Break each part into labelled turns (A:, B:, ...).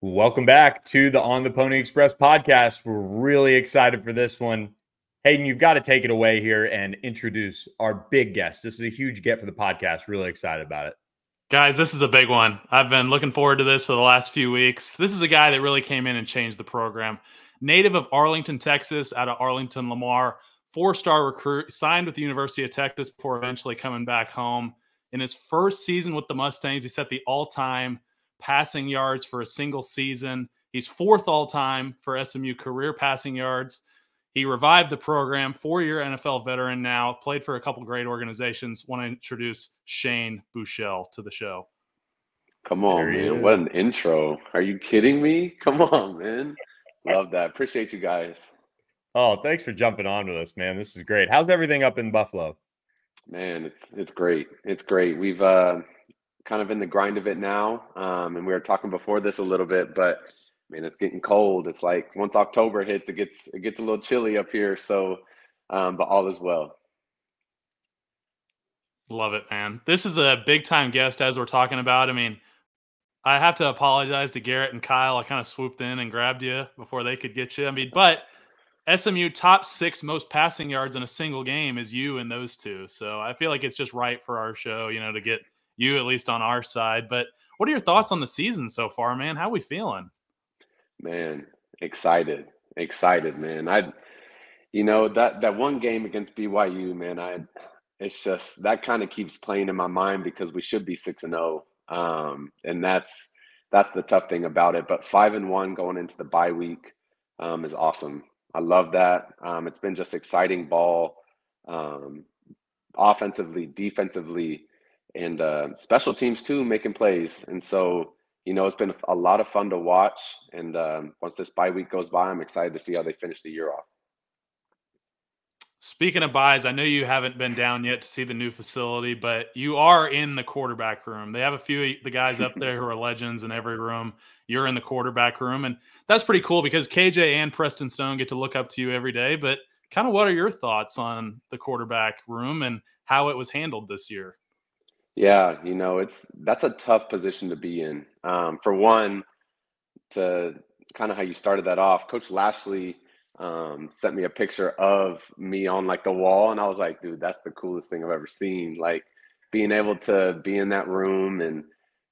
A: Welcome back to the On the Pony Express podcast. We're really excited for this one. Hayden, you've got to take it away here and introduce our big guest. This is a huge get for the podcast. Really excited about it.
B: Guys, this is a big one. I've been looking forward to this for the last few weeks. This is a guy that really came in and changed the program. Native of Arlington, Texas, out of Arlington Lamar, four-star recruit, signed with the University of Texas before eventually coming back home. In his first season with the Mustangs, he set the all-time passing yards for a single season. He's fourth all-time for SMU career passing yards. He revived the program, 4-year NFL veteran now, played for a couple great organizations. Want to introduce Shane Buechele to the show.
C: Come on, man. What an intro. Are you kidding me? Come on, man. Love that. Appreciate you guys.
A: Oh, thanks for jumping on with us, man. This is great. How's everything up in Buffalo?
C: Man, it's great. It's great. We've kind of in the grind of it now. And we were talking before this a little bit, but man, it's getting cold. It's like once October hits, it gets a little chilly up here. So, but all is well.
B: Love it, man. This is a big time guest as we're talking about. I mean, I have to apologize to Garrett and Kyle. I kind of swooped in and grabbed you before they could get you. I mean, but SMU top 6 most passing yards in a single game is you and those two. So I feel like it's just right for our show, to get you at least on our side. But what are your thoughts on the season so far, man? How are we feeling?
C: Man, excited, man. That one game against BYU, man, it's just that kind of keeps playing in my mind because we should be 6-0. And that's the tough thing about it. But 5-1 going into the bye week is awesome. I love that. It's been just exciting ball, offensively, defensively, and special teams too, making plays. And so, it's been a lot of fun to watch. And once this bye week goes by, I'm excited to see how they finish the year off.
B: Speaking of buys, I know you haven't been down yet to see the new facility, but you are in the quarterback room. They have a few of the guys up there who are legends in every room. You're in the quarterback room, and that's pretty cool because KJ and Preston Stone get to look up to you every day. But kind of what are your thoughts on the quarterback room and how it was handled this year?
C: Yeah, that's a tough position to be in. For one, to kind of how you started that off, Coach Lashley sent me a picture of me on like the wall, and I was like, dude, that's the coolest thing I've ever seen. Like being able to be in that room, and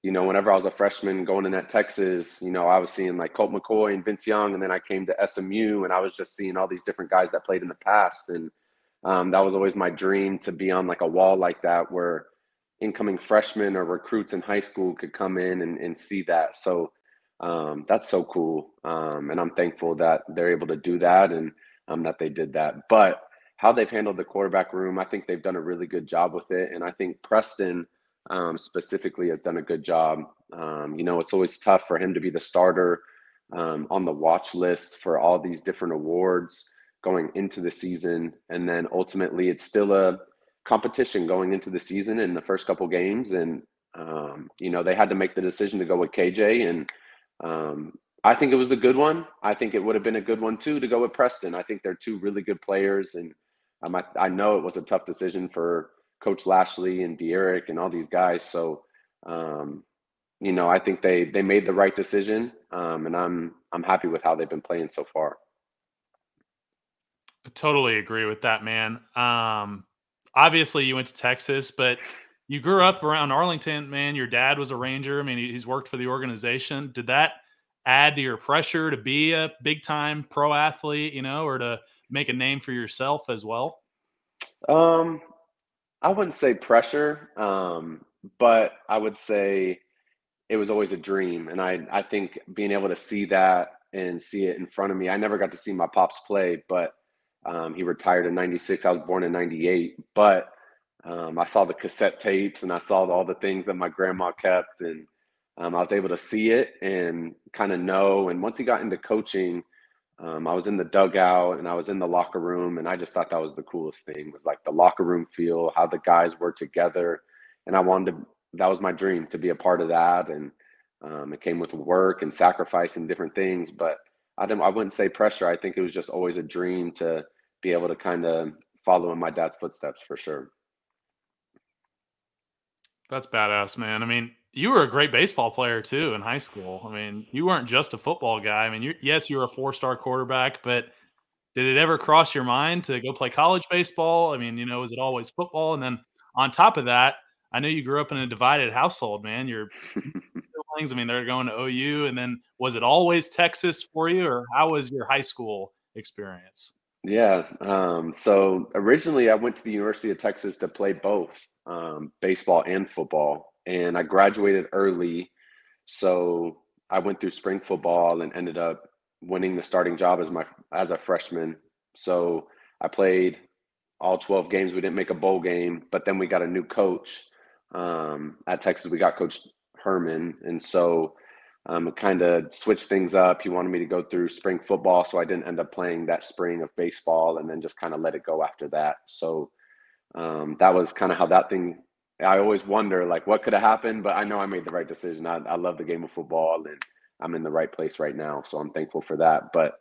C: whenever I was a freshman going in at Texas, I was seeing like Colt McCoy and Vince Young, and then I came to SMU, and I was just seeing all these different guys that played in the past, and that was always my dream to be on like a wall like that where incoming freshmen or recruits in high school could come in and see that. So that's so cool. And I'm thankful that they're able to do that and that they did that. But how they've handled the quarterback room, I think they've done a really good job with it. And I think Preston specifically has done a good job. It's always tough for him to be the starter on the watch list for all these different awards going into the season. And then ultimately it's still a competition going into the season in the first couple games. And, they had to make the decision to go with KJ, and I think it was a good one. I think it would have been a good one too to go with Preston. I think they're two really good players, and I know it was a tough decision for Coach Lashley and De'Eric and all these guys. So, I think they made the right decision, and I'm happy with how they've been playing so far.
B: I totally agree with that, man. Obviously, you went to Texas, but you grew up around Arlington, man. Your dad was a Ranger. I mean, he's worked for the organization. Did that add to your pressure to be a big-time pro athlete, or to make a name for yourself as well?
C: I wouldn't say pressure, but I would say it was always a dream. And I think being able to see that and see it in front of me, I never got to see my pops play, but he retired in 96. I was born in 98, but I saw the cassette tapes and I saw all the things that my grandma kept, and I was able to see it and kind of know. And once he got into coaching, I was in the dugout and I was in the locker room, and I just thought that was the coolest thing, was like the locker room feel, how the guys work together. And that was my dream, to be a part of that. And it came with work and sacrifice and different things, but I wouldn't say pressure. I think it was just always a dream to be able to kind of follow in my dad's footsteps, for sure.
B: That's badass, man. I mean, You were a great baseball player too in high school. I mean, you weren't just a football guy. I mean, yes, you were a four-star quarterback, but did it ever cross your mind to go play college baseball? I mean, was it always football? And then on top of that, I know you grew up in a divided household, man. Your siblings, I mean, they're going to OU. And then was it always Texas for you, or how was your high school experience?
C: Yeah. So originally I went to the University of Texas to play both baseball and football, and I graduated early. So I went through spring football and ended up winning the starting job as a freshman. So I played all 12 games. We didn't make a bowl game, but then we got a new coach at Texas. We got Coach Herman, and so it kind of switched things up. He wanted me to go through spring football, so I didn't end up playing that spring of baseball, and then just kind of let it go after that. So that was kind of how that thing. I always wonder like what could have happened, but I know I made the right decision. I love the game of football, and I'm in the right place right now, so I'm thankful for that. But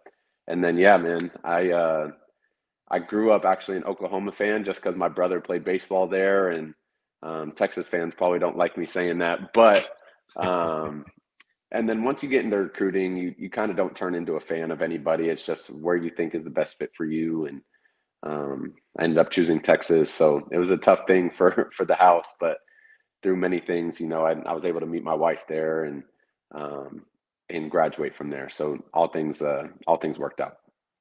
C: and then yeah, man, I grew up actually an Oklahoma fan just because my brother played baseball there, and Texas fans probably don't like me saying that, but and then once you get into recruiting, you kind of don't turn into a fan of anybody. It's just where you think is the best fit for you, and I ended up choosing Texas, so it was a tough thing for the house, but through many things, I was able to meet my wife there um, and graduate from there. So all things worked out.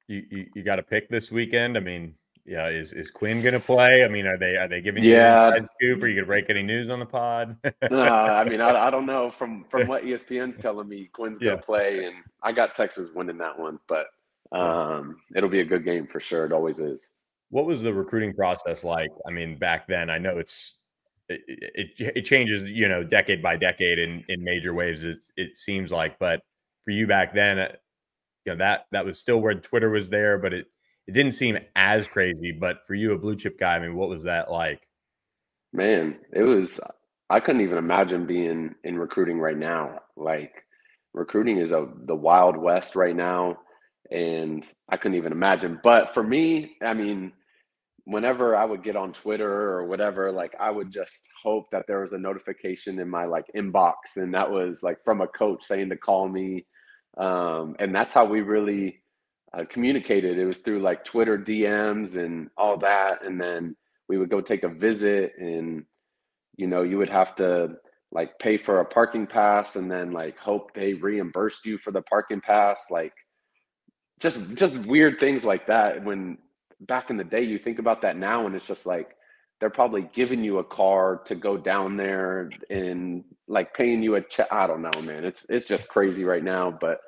A: You got to pick this weekend. I mean, yeah, is Quinn going to play? I mean, are they giving you the
C: Yeah,
A: inside scoop? Are you going to break any news on the pod?
C: I mean, I don't know from what ESPN's telling me, Quinn's going
A: Yeah,
C: to play, and I got Texas winning that one, but
A: yeah.
C: it'll be a good game for sure. It always is.
A: What was the recruiting process like? I mean, back then, I know it changes, decade by decade in major waves. It seems like, but for you back then, that was still where Twitter was there, but it didn't seem as crazy. But for you, a blue chip guy, I mean, what was that like?
C: Man, it was, I couldn't even imagine being in recruiting right now. Like, recruiting is the wild west right now, and I couldn't even imagine. But for me, I mean, whenever I would get on Twitter or whatever, like I would just hope that there was a notification in my like inbox, and that was like from a coach saying to call me. And that's how we really communicated. It was through like Twitter DMs and all that, and then we would go take a visit, and you would have to like pay for a parking pass, and then like hope they reimbursed you for the parking pass, like just weird things like that. When back in the day, you think about that now, and it's just like they're probably giving you a car to go down there and like paying you a check. I don't know, man. It's just crazy right now, but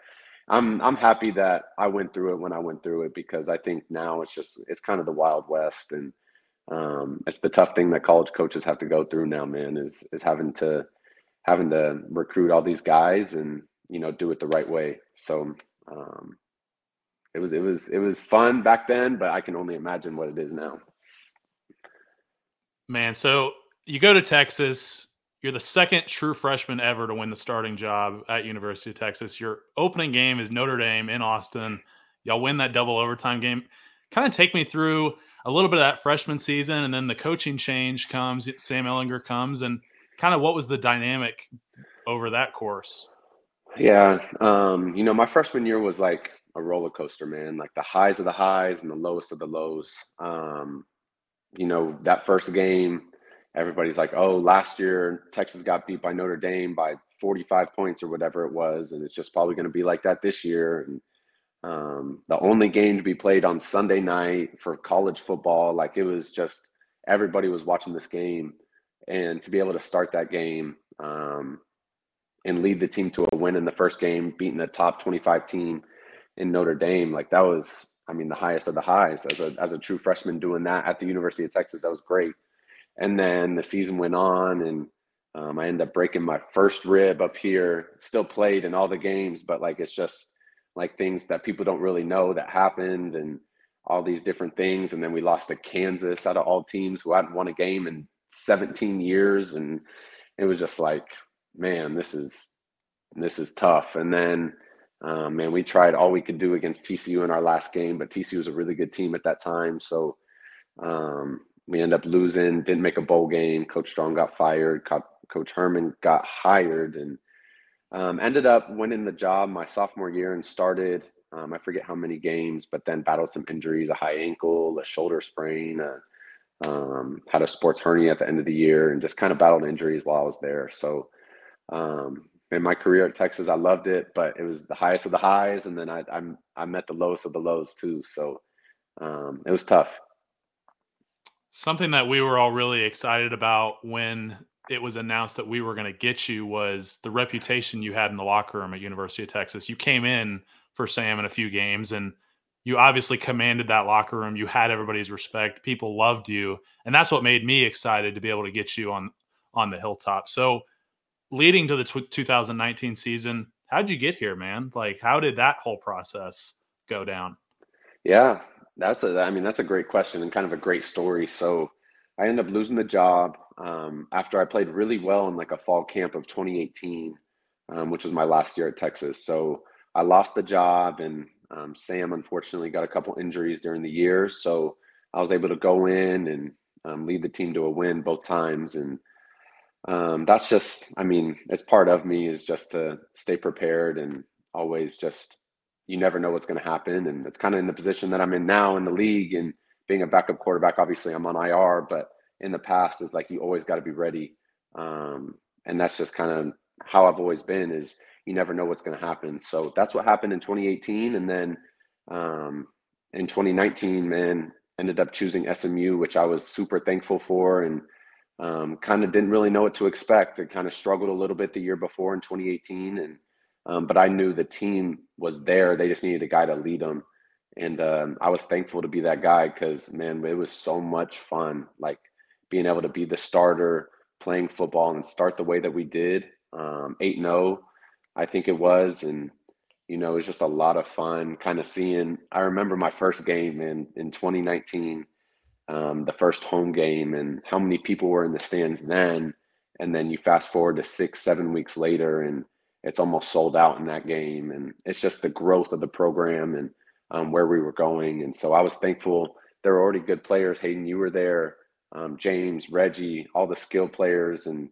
C: I'm happy that I went through it when I went through it, because I think now it's kind of the Wild West, and it's the tough thing that college coaches have to go through now, man, is having to recruit all these guys and do it the right way. So um, it was fun back then, but I can only imagine what it is now.
B: Man, so you go to Texas. You're the second true freshman ever to win the starting job at University of Texas. Your opening game is Notre Dame in Austin. Y'all win that double overtime game. Kind of take me through a little bit of that freshman season, and then the coaching change comes. Sam Ellinger comes, and kind of what was the dynamic over that course?
C: Yeah, my freshman year was like a roller coaster, man. Like the highs of the highs and the lowest of the lows. That first game, everybody's like, oh, last year Texas got beat by Notre Dame by 45 points or whatever it was, and it's just probably going to be like that this year. And the only game to be played on Sunday night for college football, like it was just everybody was watching this game, and to be able to start that game and lead the team to a win in the first game, beating a top 25 team in Notre Dame, like that was, I mean, the highest of the highs as a true freshman doing that at the University of Texas. That was great. And then the season went on, and I ended up breaking my first rib up here. Still played in all the games, but like it's just like things that people don't really know that happened, and all these different things. And then we lost to Kansas out of all teams, who hadn't won a game in 17 years, and it was just like, man, this is tough. And then, man, we tried all we could do against TCU in our last game, but TCU was a really good team at that time. So we ended up losing, didn't make a bowl game. Coach Strong got fired, Coach Herman got hired, and ended up winning the job my sophomore year and started, I forget how many games, but then battled some injuries, a high ankle, a shoulder sprain, had a sports hernia at the end of the year, and just kind of battled injuries while I was there. So in my career at Texas, I loved it, but it was the highest of the highs, and then I met the lowest of the lows too. So it was tough.
B: Something that we were all really excited about when it was announced that we were going to get you was the reputation you had in the locker room at University of Texas. You came in for Sam in a few games, and you obviously commanded that locker room. You had everybody's respect. People loved you, and that's what made me excited to be able to get you on the hilltop. So leading to the 2019 season, how'd you get here, man? Like, how did that whole process go down?
C: Yeah, that's a great question and kind of a great story. So I ended up losing the job after I played really well in like a fall camp of 2018, which was my last year at Texas. So I lost the job, and Sam unfortunately got a couple injuries during the year. So I was able to go in and lead the team to a win both times. And that's just, it's part of me is just to stay prepared and always just, you never know what's going to happen. And it's kind of in the position that I'm in now in the league, and being a backup quarterback, obviously I'm on IR, but in the past is like, you always got to be ready. And that's just kind of how I've always been, is you never know what's going to happen. So that's what happened in 2018. And then in 2019, man, ended up choosing SMU, which I was super thankful for. And kind of didn't really know what to expect. I kind of struggled a little bit the year before in 2018, and but I knew the team was there. They just needed a guy to lead them, and I was thankful to be that guy, because man, it was so much fun. Like being able to be the starter, playing football, and start the way that we did, 8-0, I think it was, and it was just a lot of fun. Kind of seeing. I remember my first game in 2019. The first home game, and how many people were in the stands then. And then you fast forward to 6-7 weeks later, and it's almost sold out in that game. And it's just the growth of the program and where we were going. And so I was thankful. There were already good players. Hayden, you were there. James, Reggie, all the skill players, and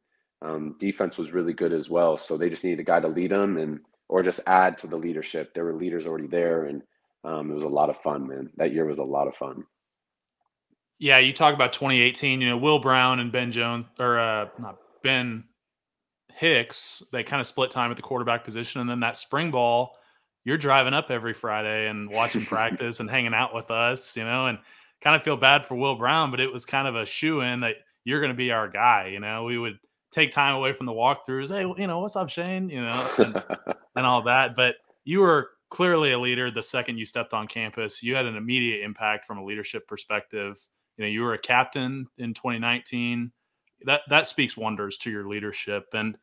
C: defense was really good as well. So they just needed a guy to lead them or just add to the leadership. There were leaders already there, and it was a lot of fun, man. That year was a lot of fun.
B: Yeah, you talk about 2018, Will Brown and Ben Jones, or not Ben Hicks, they kind of split time at the quarterback position. And then that spring ball, you're driving up every Friday and watching practice and hanging out with us, and kind of feel bad for Will Brown, but it was kind of a shoe-in that you're going to be our guy. We would take time away from the walkthroughs. Hey, what's up, Shane? And all that. But you were clearly a leader the second you stepped on campus. You had an immediate impact from a leadership perspective. You were a captain in 2019. That speaks wonders to your leadership. And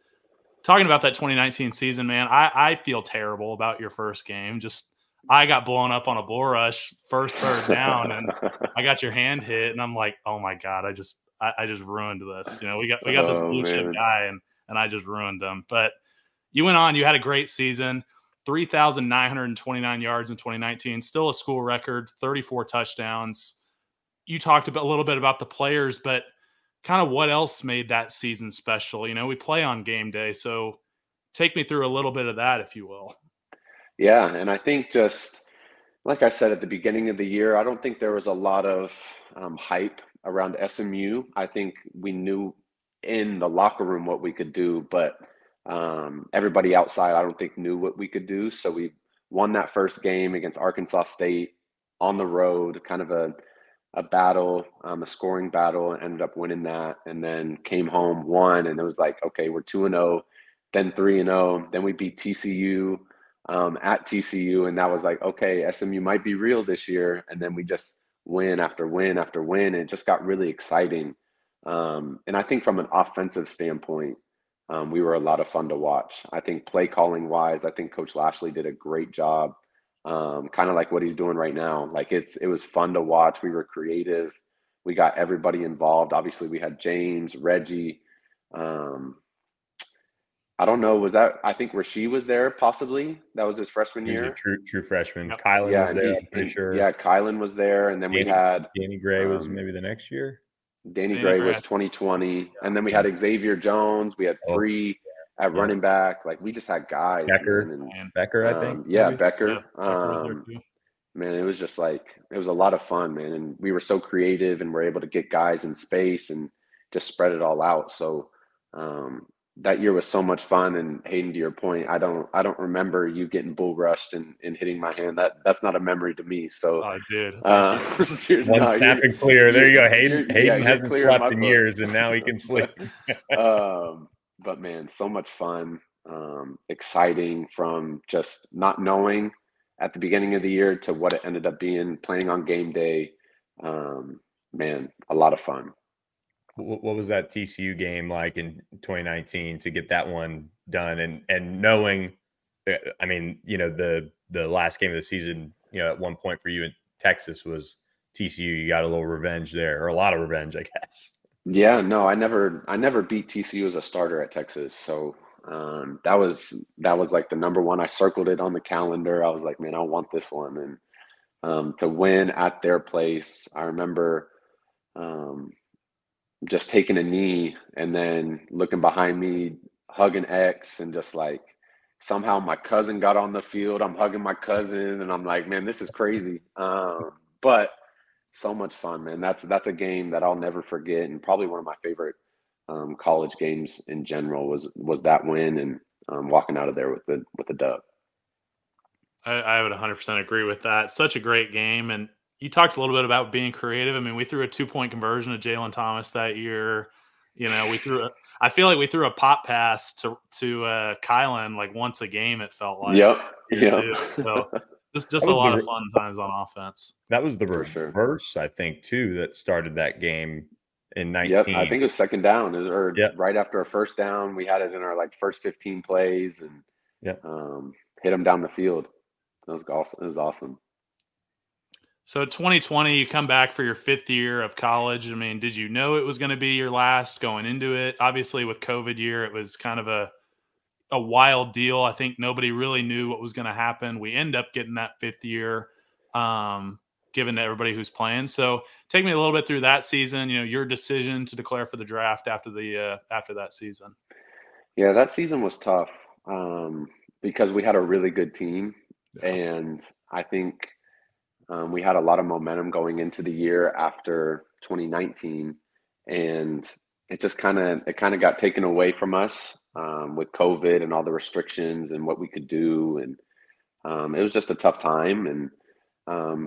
B: talking about that 2019 season, man, I feel terrible about your first game. I got blown up on a bull rush, first third down, and I got your hand hit, and I'm like, oh my God, I just ruined this. We got this blue chip guy, and I just ruined him. But you went on, you had a great season, 3,929 yards in 2019, still a school record, 34 touchdowns. You talked a little bit about the players, but kind of what else made that season special? We play on game day, so take me through a little bit of that, if you will.
C: Yeah, and I think just like I said at the beginning of the year, I don't think there was a lot of hype around SMU. I think we knew in the locker room what we could do, but everybody outside, I don't think, knew what we could do. So we won that first game against Arkansas State on the road, kind of a battle, a scoring battle, and ended up winning that. And then came home, won, and it was like, okay, we're 2-0, then 3-0. Then we beat TCU at TCU, and that was like, okay, SMU might be real this year. And then we just win after win after win, and it just got really exciting. And I think from an offensive standpoint, we were a lot of fun to watch. I think play calling wise, I think Coach Lashley did a great job. Kind of like what he's doing right now. Like it was fun to watch. We were creative. We got everybody involved. Obviously, we had James, Reggie. I don't know. I think Rasheed was there possibly. That was his freshman year.
A: He was a true freshman.
B: Yep.
A: Kylan was there, I'm pretty sure.
C: Yeah, Kylan was there. And then we had
A: Danny Gray was maybe the next year.
C: Danny Gray was 2020. And then we had Xavier Jones. We had Free at running back. Like, we just had guys,
A: Becker,
C: man. And,
A: Becker, I think.
C: Yeah,
A: maybe?
C: Becker.
B: Yeah, Becker was there too.
C: Man, it was just like, it was a lot of fun, man. And we were so creative and were able to get guys in space and just spread it all out. So that year was so much fun. And Hayden, to your point, I don't remember you getting bull rushed and hitting my hand. That's not a memory to me. So
B: I did.
A: One snap and clear. There you go. Hayden hasn't slept in
C: book.
A: years, and now he can sleep.
C: But man, so much fun, exciting, from just not knowing at the beginning of the year to what it ended up being, playing on game day. Man, a lot of fun.
A: What was that TCU game like in 2019 to get that one done, and knowing, I mean, you know, the last game of the season, you know, at one point for you in Texas was TCU. You got a little revenge there, or a lot of revenge, I guess.
C: Yeah, no, I never beat TCU as a starter at Texas. So that was like the number one. I circled it on the calendar. I was like, man, I want this one. And to win at their place, I remember just taking a knee and then looking behind me, hugging X, and just like, somehow my cousin got on the field. I'm hugging my cousin, and I'm like, man, this is crazy. But so much fun, man. That's a game that I'll never forget, and probably one of my favorite college games in general was that win, and walking out of there with the dub.
B: I would 100% agree with that. Such a great game. And you talked a little bit about being creative. I mean, we threw a 2-point conversion to Jalen Thomas that year. You know, I feel like we threw a pop pass to Kylan like once a game, it felt like.
C: Yep.
B: So just a lot of fun times on offense.
A: That was the reverse, I think, too, that started that game in 19.
C: Yep, I think it was second down, right after a first down. We had it in our like first 15 plays, and hit them down the field. That was awesome. It was awesome.
B: So 2020, you come back for your 5th year of college. I mean, did you know it was going to be your last going into it? Obviously, with COVID year, it was kind of a wild deal. I think nobody really knew what was going to happen. We end up getting that 5th year, given to everybody who's playing. So take me a little bit through that season, you know, your decision to declare for the draft after that season.
C: Yeah, that season was tough because we had a really good team. Yeah. And I think we had a lot of momentum going into the year after 2019. And it just kind of got taken away from us with COVID and all the restrictions and what we could do. And it was just a tough time. And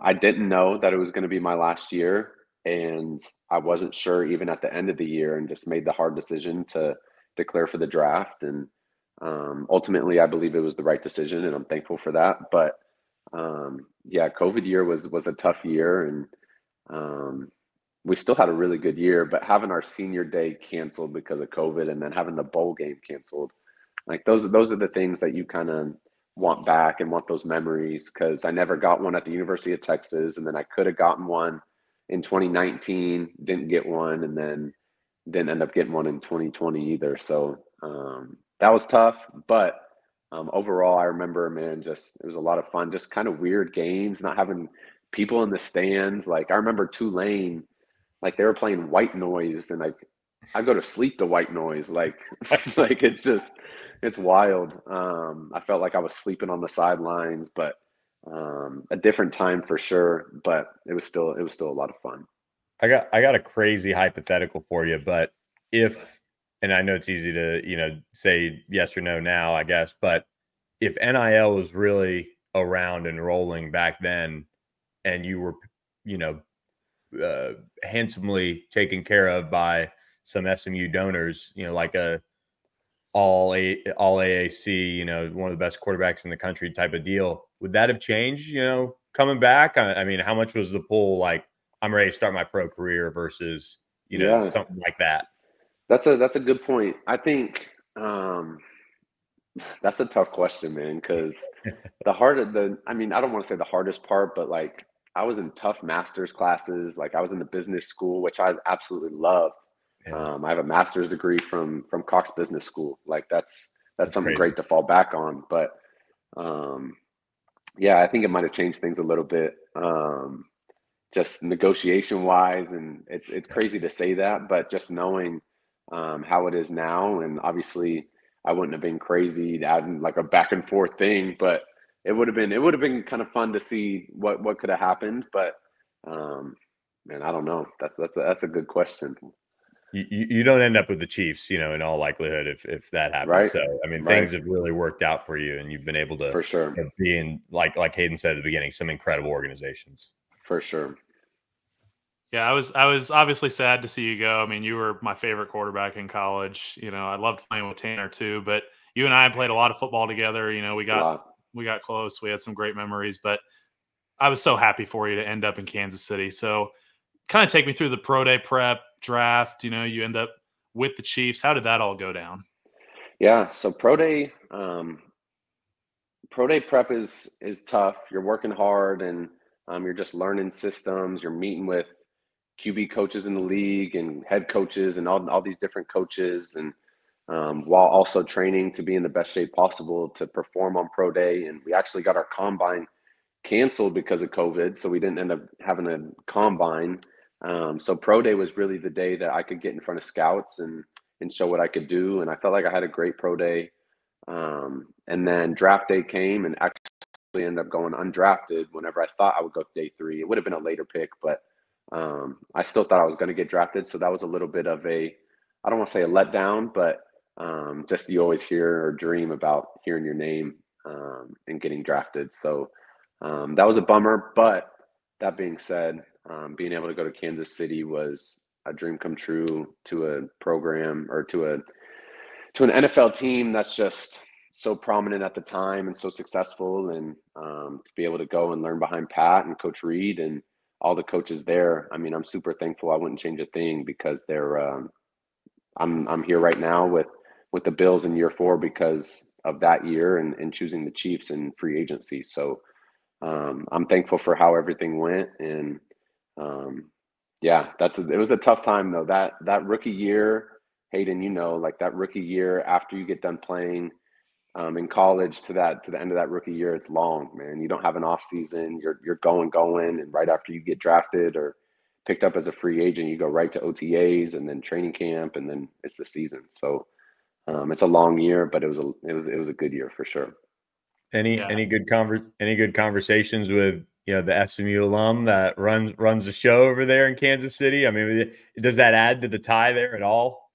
C: I didn't know that it was going to be my last year. And I wasn't sure even at the end of the year, and just made the hard decision to declare for the draft. And ultimately, I believe it was the right decision, and I'm thankful for that. But yeah, COVID year was a tough year, and we still had a really good year, but having our senior day canceled because of COVID, and then having the bowl game canceled, like those are the things that you kind of want back and want those memories, because I never got one at the University of Texas, and then I could have gotten one in 2019, didn't get one, and then didn't end up getting one in 2020 either. So that was tough, but overall, I remember, man, it was a lot of fun, just kind of weird games, not having people in the stands. Like, I remember Tulane, like they were playing white noise, and I go to sleep to white noise. Like, like it's wild. I felt like I was sleeping on the sidelines, but a different time for sure. But it was still a lot of fun.
A: I got a crazy hypothetical for you, but and I know it's easy to, you know, say yes or no now, I guess, but if NIL was really around and rolling back then, and you were, you know, handsomely taken care of by some SMU donors, you know, like a all AAC, you know, one of the best quarterbacks in the country type of deal, would that have changed, you know, coming back? I mean, how much was the pull, like, I'm ready to start my pro career versus, you know, something like that?
C: That's a good point. I think that's a tough question, man, because I mean, I don't want to say the hardest part, but like, I was in tough master's classes. Like, I was in the business school, which I absolutely loved. Yeah. I have a master's degree from Cox Business School. Like, that's something crazy, great to fall back on. But yeah, I think it might have changed things a little bit. just negotiation wise, and it's crazy to say that, but just knowing how it is now, and obviously I wouldn't have been crazy to add like a back and forth thing, but it would have been kind of fun to see what could have happened. But man, I don't know. That's a good question.
A: You don't end up with the Chiefs, in all likelihood, if that happens.
C: Right?
A: So, I mean,
C: Right.
A: things have really worked out for you, and you've been able to
C: For sure.
A: be in, like Hayden said at the beginning, some incredible organizations.
C: For sure.
B: Yeah, I was obviously sad to see you go. I mean, you were my favorite quarterback in college. I loved playing with Tanner too, but you and I played a lot of football together. We
C: A lot.
B: got close. We had some great memories, but I was so happy for you to end up in Kansas City. So kind of take me through the pro day prep draft. You end up with the Chiefs. How did that all go down?
C: Yeah. So pro day prep is tough. You're working hard, and you're just learning systems. You're meeting with QB coaches in the league and head coaches and all these different coaches, and while also training to be in the best shape possible to perform on pro day. And we actually got our combine canceled because of COVID, so we didn't end up having a combine. So pro day was really the day that I could get in front of scouts and show what I could do. And I felt like I had a great pro day. And then draft day came, and actually ended up going undrafted whenever I thought I would go day 3. It would have been a later pick, but I still thought I was going to get drafted. So that was a little bit of I don't want to say a letdown, but just you always hear or dream about hearing your name and getting drafted. So that was a bummer. But that being said, being able to go to Kansas City was a dream come true, to a program or to an NFL team that's just so prominent at the time and so successful. And to be able to go and learn behind Pat and Coach Reed and all the coaches there. I mean, I'm super thankful. I wouldn't change a thing, because I'm here right now with the Bills in year 4 because of that year and choosing the Chiefs in free agency. So I'm thankful for how everything went. And yeah, it was a tough time though. That rookie year, Hayden, like that rookie year after you get done playing in college to the end of that rookie year, it's long, man. You don't have an off season. You're going, and right after you get drafted or picked up as a free agent, you go right to OTAs and then training camp, and then it's the season. So it's a long year, but it was a good year for sure.
A: Any good conversations with the SMU alum that runs the show over there in Kansas City? I mean, does that add to the tie there at all?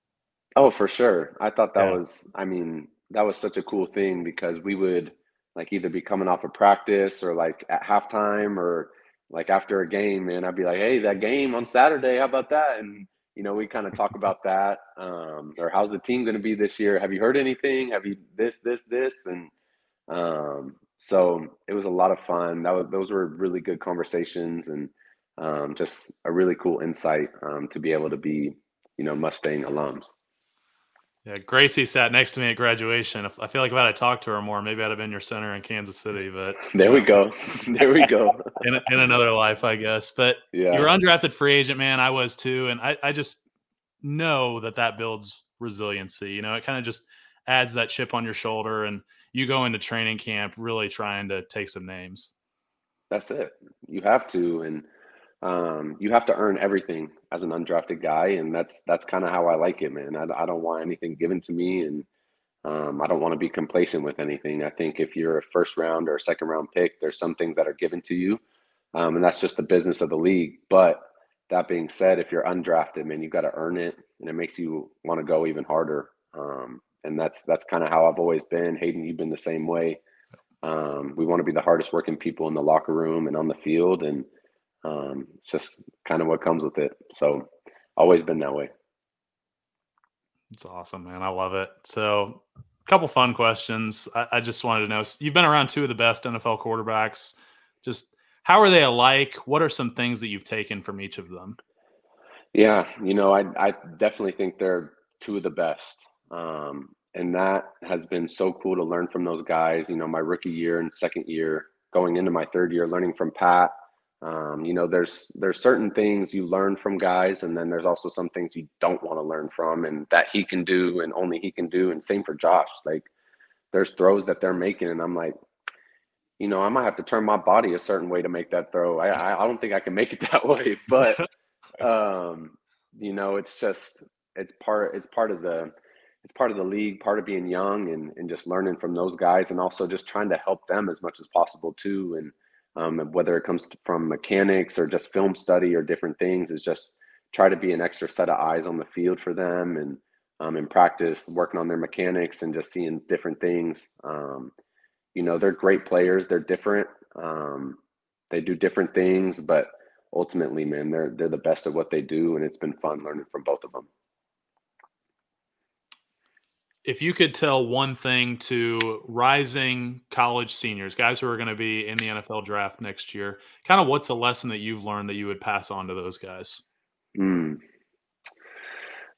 C: Oh, for sure. I thought that was, I mean, that was such a cool thing, because we would like either be coming off of practice or like at halftime or like after a game, and I'd be like, hey, that game on Saturday, how about that? And we kind of talk about that, or how's the team going to be this year? Have you heard anything? Have you this? And so it was a lot of fun. Those were really good conversations, and just a really cool insight to be able to be Mustang alums.
B: Yeah, Gracie sat next to me at graduation. I feel like if I had talked to her more, maybe I'd have been your center in Kansas City. But
C: there we go. There we go.
B: in another life, I guess. But
C: yeah,
B: you were undrafted free agent, man. I was too, and I just know that builds resiliency. It kind of just adds that chip on your shoulder, and you go into training camp really trying to take some names.
C: That's it. You have to, and you have to earn everything as an undrafted guy, and that's kind of how I like it, man. I don't want anything given to me, and I don't want to be complacent with anything. I think if you're a first round or a second round pick, there's some things that are given to you, and that's just the business of the league. But that being said, if you're undrafted, man, you got to earn it, and it makes you want to go even harder. And that's kind of how I've always been. Hayden, you've been the same way. We want to be the hardest working people in the locker room and on the field, and it's just kind of what comes with it. So always been that way.
B: It's awesome, man. I love it. So a couple fun questions. I just wanted to know, you've been around 2 of the best NFL quarterbacks. Just how are they alike? What are some things that you've taken from each of them?
C: Yeah, I definitely think they're 2 of the best. And that has been so cool to learn from those guys. My rookie year and second year, going into my third year, learning from Pat. There's certain things you learn from guys, and then there's also some things you don't want to learn from, and that he can do and only he can do. And same for Josh. Like, there's throws that they're making, and I'm like, you know, I might have to turn my body a certain way to make that throw. I don't think I can make it that way, but you know, it's just it's part of the league, part of being young and just learning from those guys, and also just trying to help them as much as possible too. And whether it comes from mechanics or just film study or different things, is just try to be an extra set of eyes on the field for them, and in practice working on their mechanics and just seeing different things. You know, they're great players. They're different. They do different things, but ultimately, man, they're the best at what they do, and it's been fun learning from both of them.
B: If you could tell one thing to rising college seniors, guys who are going to be in the NFL draft next year, kind of what's a lesson that you've learned that you would pass on to those guys?
C: Mm.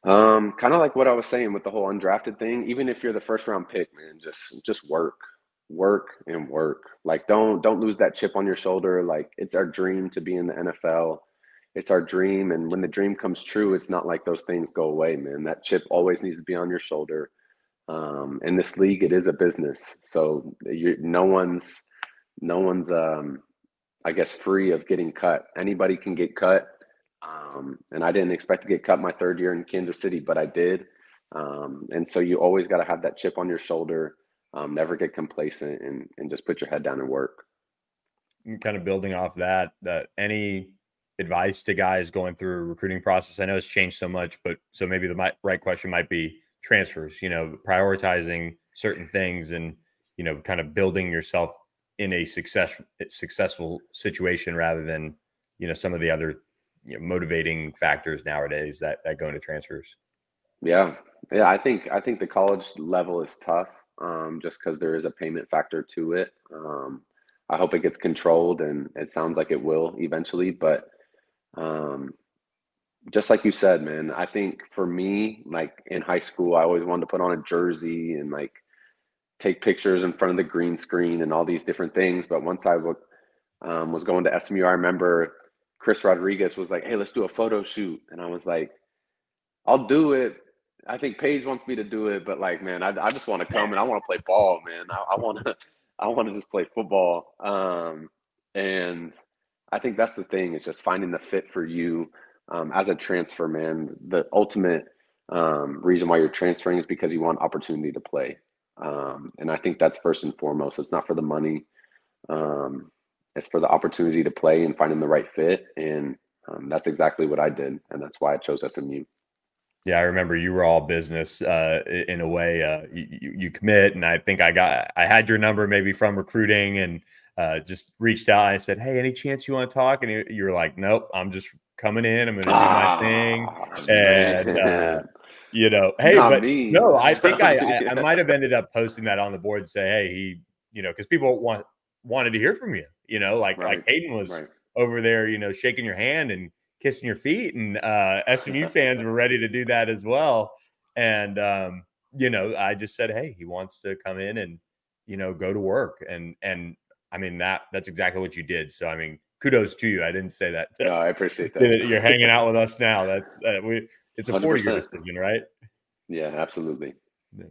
C: Kind of like what I was saying with the whole undrafted thing. Even if you're the first round pick, man, just work and work. Like don't lose that chip on your shoulder. Like, it's our dream to be in the NFL. It's our dream, and when the dream comes true, it's not like those things go away, man. That chip always needs to be on your shoulder. In this league, it is a business, so no one's I guess free of getting cut. Anybody can get cut. And I didn't expect to get cut my third year in Kansas City, but I did. And so you always got to have that chip on your shoulder, never get complacent, and just put your head down and work.
A: And kind of building off that, any advice to guys going through a recruiting process? I know it's changed so much, but so maybe the right question might be transfers, you know, prioritizing certain things and, you know, kind of building yourself in a successful situation rather than, you know, some of the other, you know, motivating factors nowadays that go into transfers.
C: Yeah. I think the college level is tough, just because there is a payment factor to it. I hope it gets controlled, and it sounds like it will eventually. But just like you said, man, I think for me, like in high school, I always wanted to put on a jersey and like take pictures in front of the green screen and all these different things. But once I was going to SMU, I remember Chris Rodriguez was like, "Hey, let's do a photo shoot," and I was like, "I'll do it." I think Paige wants me to do it, but like, man, I just want to come and I want to play ball, man. I want to just play football. And I think that's the thing. It's just finding the fit for you, as a transfer, man. The ultimate reason why you're transferring is because you want opportunity to play. And I think that's first and foremost. It's not for the money. It's for the opportunity to play and finding the right fit. And that's exactly what I did. And that's why I chose SMU.
A: Yeah, I remember you were all business in a way. You commit, and I think I had your number maybe from recruiting, and just reached out. I said, "Hey, any chance you want to talk?" And you were like, "Nope, I'm just coming in. I'm going to do my thing." And you know, hey,
C: not
A: but
C: me.
A: no, I think I might have ended up posting that on the board to say, "Hey, you know," because people wanted to hear from you. You know, like Hayden was over there, you know, shaking your hand and kissing your feet, and SMU fans were ready to do that as well. And you know, I just said, "Hey, he wants to come in and, you know, go to work." And I mean, that's exactly what you did. So I mean, kudos to you. I didn't say that.
C: No, I appreciate that.
A: You're hanging out with us now. That's it's a 40-year
C: 100%.
A: decision, right?
C: Yeah, absolutely.
A: Yeah.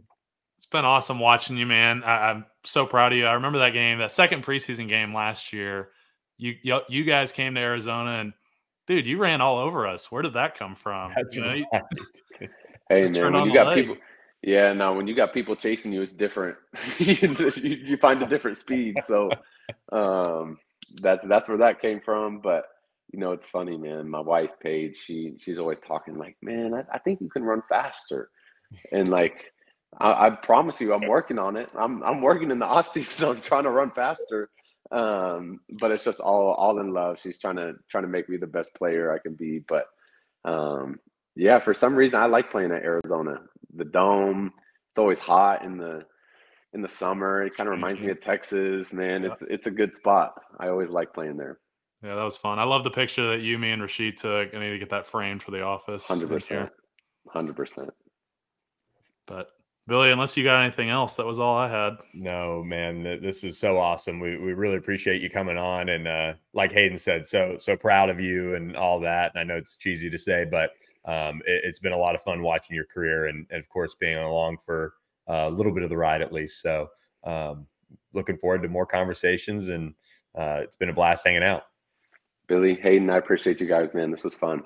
B: It's been awesome watching you, man. I'm so proud of you. I remember that game, that second preseason game last year. You guys came to Arizona, and dude, you ran all over us. Where did that come from?
A: That's
B: you know,
A: right.
C: Hey, man, when you got people, yeah, no, when you got people chasing you, it's different. you find a different speed. So that's where that came from. But you know, it's funny, man. My wife, Paige, she's always talking like, "Man, I think you can run faster." And like, I promise you, I'm working on it. I'm working in the off season on trying to run faster. But it's just all in love. She's trying to make me the best player I can be. But yeah, for some reason I like playing at Arizona. The dome, it's always hot in the summer. It kind of reminds me of Texas, man.
B: Yeah.
C: It's a good spot. I always like playing there.
B: Yeah, that was fun. I love the picture that you, me, and Rashid took. I need to get that framed for the office.
C: 100%. 100%.
B: But Billy, unless you got anything else, that was all I had.
A: No, man, this is so awesome. We really appreciate you coming on, and like Hayden said, so proud of you and all that. And I know it's cheesy to say, but it's been a lot of fun watching your career, and of course being along for a little bit of the ride at least. So looking forward to more conversations, and it's been a blast hanging out.
C: Billy, Hayden, I appreciate you guys, man. This was fun.